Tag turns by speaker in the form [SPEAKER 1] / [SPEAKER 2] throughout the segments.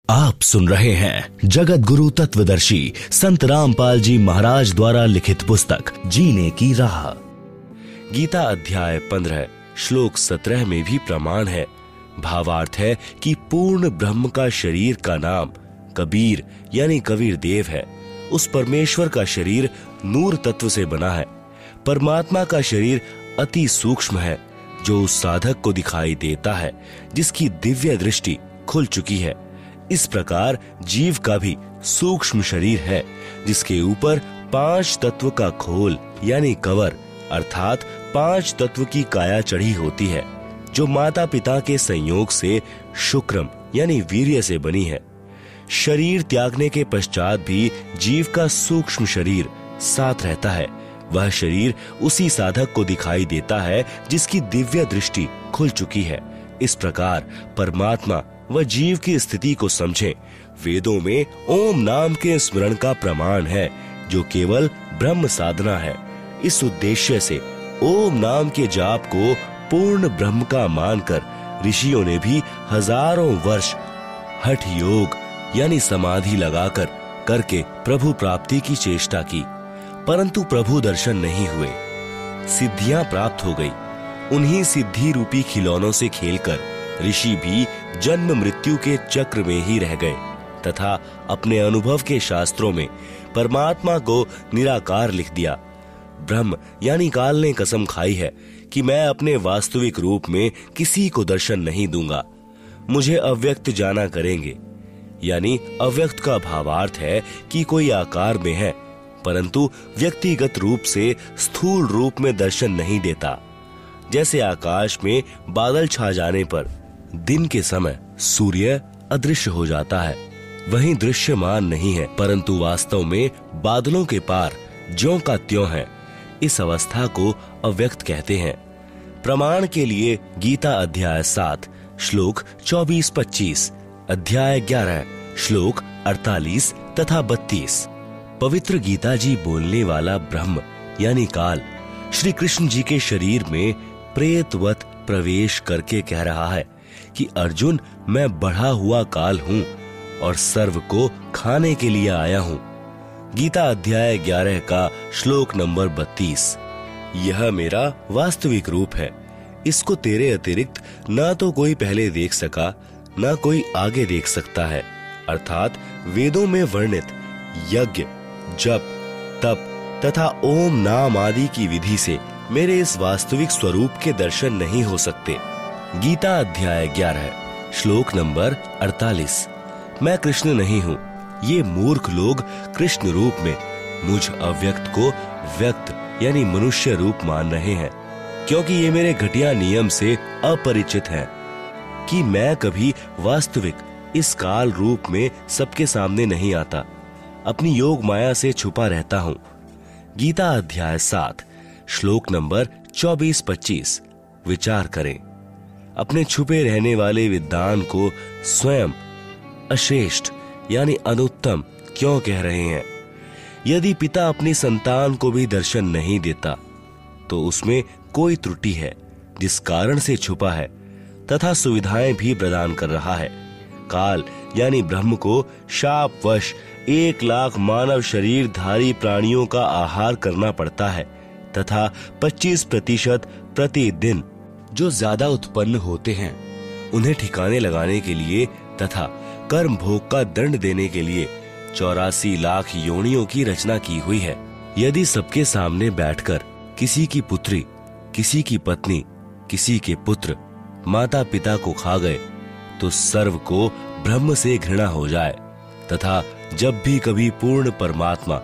[SPEAKER 1] आप सुन रहे हैं जगत गुरु तत्वदर्शी संत रामपाल जी महाराज द्वारा लिखित पुस्तक जीने की राह। गीता अध्याय 15 श्लोक 17 में भी प्रमाण है। भावार्थ है कि पूर्ण ब्रह्म का शरीर का नाम कबीर यानी कबीर देव है। उस परमेश्वर का शरीर नूर तत्व से बना है। परमात्मा का शरीर अति सूक्ष्म है, जो उस साधक को दिखाई देता है जिसकी दिव्य दृष्टि खुल चुकी है। इस प्रकार जीव का भी सूक्ष्म शरीर है, जिसके ऊपर 5 तत्व का खोल यानी कवर अर्थात 5 तत्व की काया चढ़ी होती है, जो माता पिता के संयोग से शुक्रम यानी वीर्य से बनी है। शरीर त्यागने के पश्चात भी जीव का सूक्ष्म शरीर साथ रहता है। वह शरीर उसी साधक को दिखाई देता है जिसकी दिव्य दृष्टि खुल चुकी है। इस प्रकार परमात्मा व जीव की स्थिति को समझें। वेदों में ओम नाम के स्मरण का प्रमाण है, जो केवल ब्रह्म साधना है। इस उद्देश्य से ओम नाम के जाप को पूर्ण ब्रह्म का मानकर ऋषियों ने भी हजारों वर्ष हठ योग यानी समाधि लगाकर करके प्रभु प्राप्ति की चेष्टा की, परंतु प्रभु दर्शन नहीं हुए। सिद्धियां प्राप्त हो गई। उन्हीं सिद्धि रूपी खिलौनों से खेलकर ऋषि भी जन्म मृत्यु के चक्र में ही रह गए तथा अपने अनुभव के शास्त्रों में परमात्मा को निराकार लिख दिया। ब्रह्म यानी काल ने कसम खाई है कि मैं अपने वास्तविक रूप में किसी को दर्शन नहीं दूंगा। मुझे अव्यक्त जाना करेंगे। यानी अव्यक्त का भावार्थ है कि कोई आकार में है, परंतु व्यक्तिगत रूप से स्थूल रूप में दर्शन नहीं देता। जैसे आकाश में बादल छा जाने पर दिन के समय सूर्य अदृश्य हो जाता है, वहीं दृश्यमान नहीं है, परंतु वास्तव में बादलों के पार ज्यों का त्यों है। इस अवस्था को अव्यक्त कहते हैं। प्रमाण के लिए गीता अध्याय 7 श्लोक 24-25, अध्याय 11 श्लोक 48 तथा 32। पवित्र गीता जी बोलने वाला ब्रह्म यानी काल श्री कृष्ण जी के शरीर में प्रेतवत प्रवेश करके कह रहा है कि अर्जुन, मैं बढ़ा हुआ काल हूँ और सर्व को खाने के लिए आया हूँ। गीता अध्याय 11 का श्लोक नंबर 32। यह मेरा वास्तविक रूप है। इसको तेरे अतिरिक्त ना तो कोई पहले देख सका, ना कोई आगे देख सकता है। अर्थात वेदों में वर्णित यज्ञ, जप, तप तथा ओम नाम आदि की विधि से मेरे इस वास्तविक स्वरूप के दर्शन नहीं हो सकते। गीता अध्याय 11 श्लोक नंबर 48। मैं कृष्ण नहीं हूँ। ये मूर्ख लोग कृष्ण रूप में मुझ अव्यक्त को व्यक्त यानी मनुष्य रूप मान रहे हैं, क्योंकि ये मेरे घटिया नियम से अपरिचित हैं कि मैं कभी वास्तविक इस काल रूप में सबके सामने नहीं आता, अपनी योग माया से छुपा रहता हूँ। गीता अध्याय 7 श्लोक नंबर 24-25। विचार करें। अपने छुपे रहने वाले विद्वान को स्वयं अश्रेष्ठ यानी अनुत्तम क्यों कह रहे हैं? यदि पिता अपनी संतान को भी दर्शन नहीं देता तो उसमें कोई त्रुटि है, जिस कारण से छुपा है तथा सुविधाएं भी प्रदान कर रहा है। काल यानी ब्रह्म को शापवश 1 लाख मानव शरीरधारी प्राणियों का आहार करना पड़ता है तथा 25% प्रतिदिन जो ज्यादा उत्पन्न होते हैं उन्हें ठिकाने लगाने के लिए तथा कर्म भोग का दंड देने के लिए 84 लाख योनियों की रचना की हुई है। यदि सबके सामने बैठकर किसी की पुत्री, किसी की पत्नी, किसी के पुत्र माता पिता को खा गए तो सर्व को ब्रह्म से घृणा हो जाए तथा जब भी कभी पूर्ण परमात्मा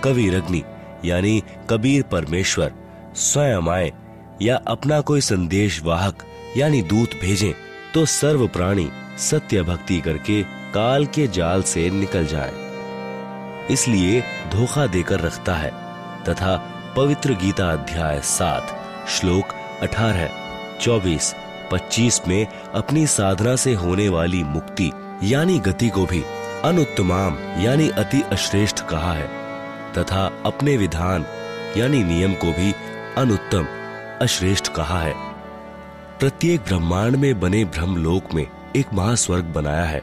[SPEAKER 1] कबीरग्नि यानी कबीर परमेश्वर स्वयं आए या अपना कोई संदेश वाहक यानी दूत भेजें तो सर्व प्राणी सत्य भक्ति करके काल के जाल से निकल जाए। इसलिए धोखा देकर रखता है तथा पवित्र गीता अध्याय 7 श्लोक 18, 24, 25 में अपनी साधना से होने वाली मुक्ति यानी गति को भी अनुत्तमाम यानी अति अश्रेष्ठ कहा है तथा अपने विधान यानी नियम को भी अनुत्तम अश्रेष्ठ कहा है। प्रत्येक ब्रह्मांड में बने ब्रह्मलोक में एक महास्वर्ग बनाया है,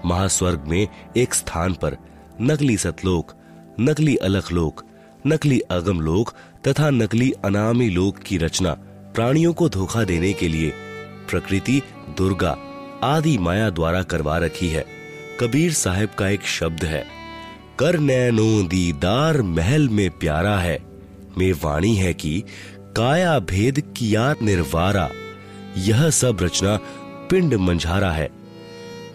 [SPEAKER 1] महास्वर्ग में एक स्थान पर नकली सतलोक, नकली अलखलोक, नकली अगम लोक तथा नकली अनामी लोक की रचना प्राणियों को धोखा देने के लिए प्रकृति दुर्गा आदि माया द्वारा करवा रखी है। कबीर साहब का एक शब्द है, कर नैनो दीदार महल में प्यारा है, में वाणी है कि काया भेद किया निर्वारा, यह सब रचना पिंड मंझारा है।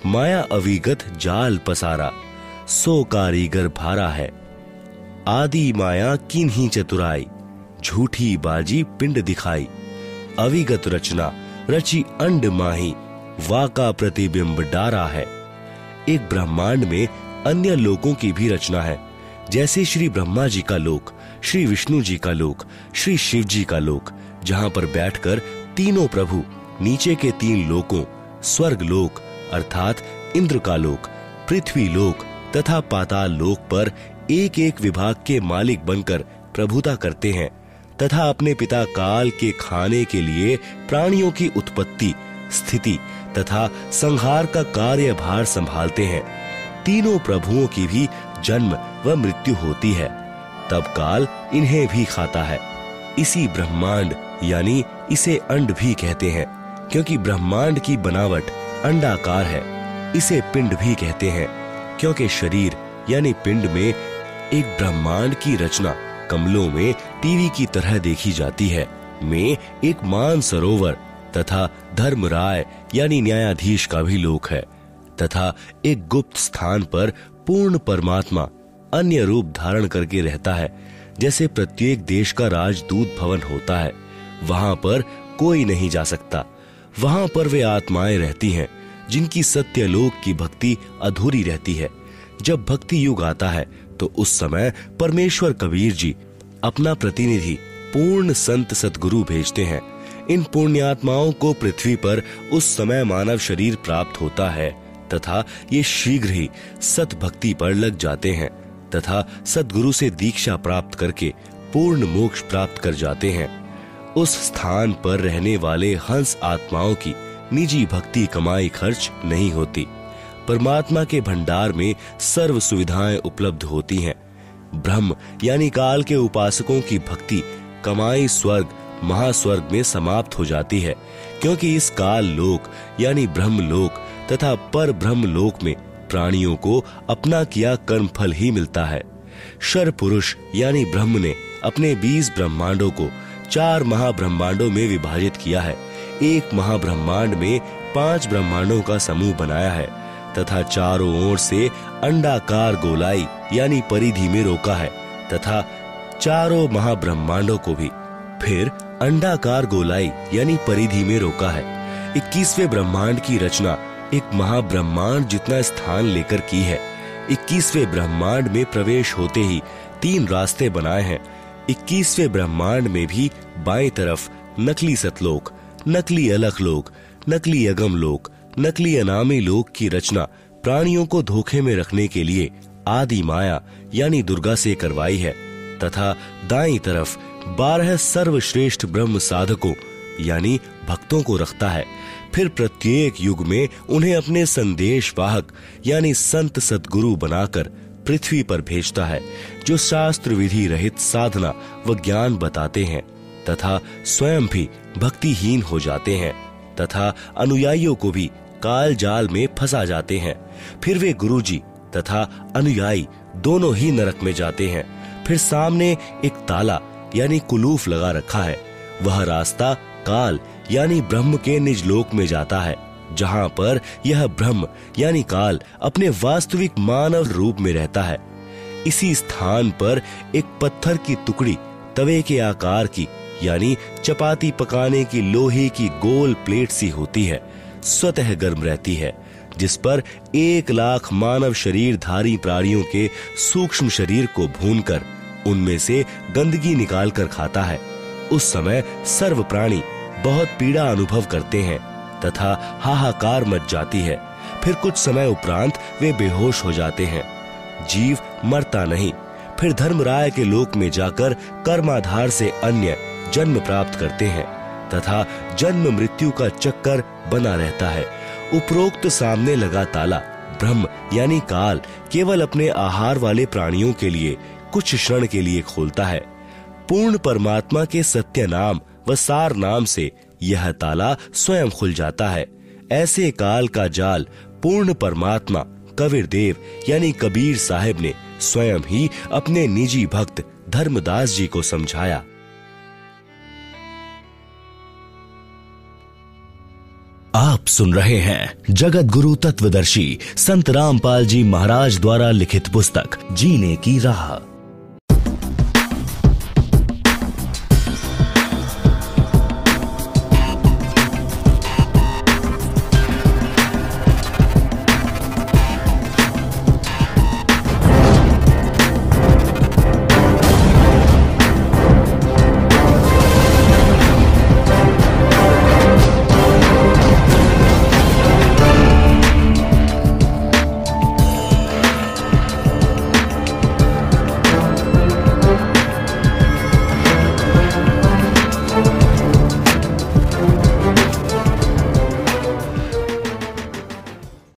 [SPEAKER 1] माया अविगत जाल पसारा, सो कारीगर भारा है। आदि माया किन्हीं चतुराई, झूठी बाजी पिंड दिखाई। अविगत रचना रची अंड माही, वाका प्रतिबिंब डारा है। एक ब्रह्मांड में अन्य लोकों की भी रचना है, जैसे श्री ब्रह्मा जी का लोक, श्री विष्णु जी का लोक, श्री शिव जी का लोक, जहां पर बैठकर तीनों प्रभु नीचे के 3 लोकों स्वर्ग लोक अर्थात इंद्र का लोक, पृथ्वी लोक तथा पाताल लोक पर एक एक विभाग के मालिक बनकर प्रभुता करते हैं तथा अपने पिता काल के खाने के लिए प्राणियों की उत्पत्ति, स्थिति तथा संहार का कार्यभार संभालते हैं। तीनों प्रभुओं की भी जन्म व मृत्यु होती है, तब काल इन्हें भी खाता है। इसी ब्रह्मांड यानी इसे अंड भी कहते हैं, क्योंकि ब्रह्मांड की बनावट अंडाकार है। इसे पिंड भी कहते हैं, क्योंकि शरीर यानी पिंड में एक ब्रह्मांड की रचना कमलों में टीवी की तरह देखी जाती है। में एक मान सरोवर तथा धर्मराय यानी न्यायाधीश का भी लोक है तथा एक गुप्त स्थान पर पूर्ण परमात्मा अन्य रूप धारण करके रहता है। जैसे प्रत्येक देश का राजदूत भवन होता है, वहां पर कोई नहीं जा सकता। वहां पर वे आत्माएं रहती हैं जिनकी सत्यलोक की भक्ति अधूरी रहती है। जब भक्ति युग आता है तो उस समय परमेश्वर कबीर जी अपना प्रतिनिधि पूर्ण संत सतगुरु भेजते हैं। इन पुण्यात्माओं को पृथ्वी पर उस समय मानव शरीर प्राप्त होता है तथा ये शीघ्र ही सत भक्ति पर लग जाते हैं तथा सतगुरु से दीक्षा प्राप्त करके पूर्ण मोक्ष प्राप्त कर जाते हैं। उस स्थान पर रहने वाले हंस आत्माओं की निजी भक्ति कमाई खर्च नहीं होती। परमात्मा के भंडार में सर्व सुविधाएं उपलब्ध होती हैं। ब्रह्म यानी काल के उपासकों की भक्ति कमाई स्वर्ग महास्वर्ग में समाप्त हो जाती है, क्योंकि इस काल लोक यानी ब्रह्म लोक तथा पर ब्रह्म लोक में प्राणियों को अपना किया कर्म फल ही मिलता है। शर पुरुष यानी ब्रह्म ने अपने 20 ब्रह्मांडों को 4 महाब्रह्मांडों में विभाजित किया है। एक महाब्रह्मांड में 5 ब्रह्मांडों का समूह बनाया है तथा चारों ओर से अंडाकार गोलाई यानी परिधि में रोका है तथा चारों महाब्रह्मांडों को भी फिर अंडाकार गोलाई यानी परिधि में रोका है। 21वें ब्रह्मांड की रचना एक महाब्रह्मांड जितना स्थान लेकर की है। 21वें ब्रह्मांड में प्रवेश होते ही 3 रास्ते बनाए हैं। 21वें ब्रह्मांड में भी बाएं तरफ नकली सतलोक, नकली अलखलोक, नकली अगम लोक, नकली अनामी लोक की रचना प्राणियों को धोखे में रखने के लिए आदि माया यानी दुर्गा से करवाई है तथा दाईं तरफ 12 सर्वश्रेष्ठ ब्रह्म साधकों यानी भक्तों को रखता है। फिर प्रत्येक युग में उन्हें अपने संदेश वाहक यानी संत सतगुरु बनाकर पृथ्वी पर भेजता है, जो शास्त्र विधि रहित साधना व ज्ञान बताते हैं तथा स्वयं भी भक्तिहीन हो जाते हैं तथा अनुयायियों को भी काल जाल में फंसा जाते हैं। फिर वे गुरुजी तथा अनुयायी दोनों ही नरक में जाते हैं। फिर सामने एक ताला यानी कुलूफ लगा रखा है। वह रास्ता काल यानी ब्रह्म के निज लोक में जाता है, जहां पर यह ब्रह्म यानी काल अपने वास्तविक मानव रूप में रहता है। इसी स्थान पर एक पत्थर की टुकड़ी तवे के आकार की यानी चपाती पकाने की लोहे की गोल प्लेट सी होती है, स्वतः गर्म रहती है, जिस पर 1 लाख मानव शरीरधारी प्राणियों के सूक्ष्म शरीर को भूनकर उनमें से गंदगी निकालकर खाता है। उस समय सर्व प्राणी बहुत पीड़ा अनुभव करते हैं तथा हाहाकार मच जाती है। फिर कुछ समय उपरांत वे बेहोश हो जाते हैं। जीव मरता नहीं, फिर धर्मराय के लोक में जाकर कर्माधार से अन्य जन्म प्राप्त करते हैं तथा जन्म मृत्यु का चक्कर बना रहता है। उपरोक्त सामने लगा ताला ब्रह्म यानी काल केवल अपने आहार वाले प्राणियों के लिए कुछ क्षण के लिए खोलता है। पूर्ण परमात्मा के सत्य नाम व सार नाम से यह ताला स्वयं खुल जाता है। ऐसे काल का जाल पूर्ण परमात्मा कबीर देव यानी कबीर साहिब ने स्वयं ही अपने निजी भक्त धर्मदास जी को समझाया। आप सुन रहे हैं जगत गुरु तत्वदर्शी संत रामपाल जी महाराज द्वारा लिखित पुस्तक जीने की राह।